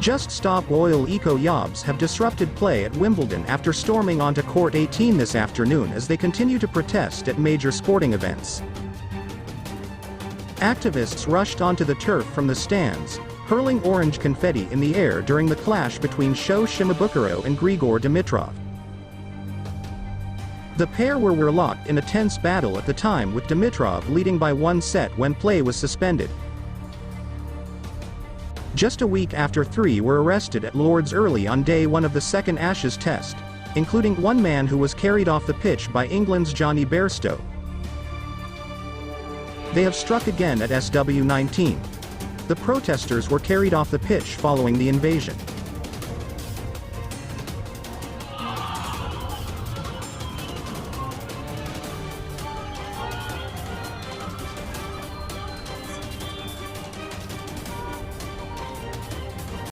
Just Stop Oil Eco-Yobs have disrupted play at Wimbledon after storming onto Court 18 this afternoon as they continue to protest at major sporting events. Activists rushed onto the turf from the stands, hurling orange confetti in the air during the clash between Sho Shimabukuro and Grigor Dimitrov. The pair were locked in a tense battle at the time, with Dimitrov leading by one set when play was suspended. Just a week after, three were arrested at Lord's early on day one of the second Ashes Test, including one man who was carried off the pitch by England's Johnny Bairstow. They have struck again at SW19. The protesters were carried off the pitch following the invasion.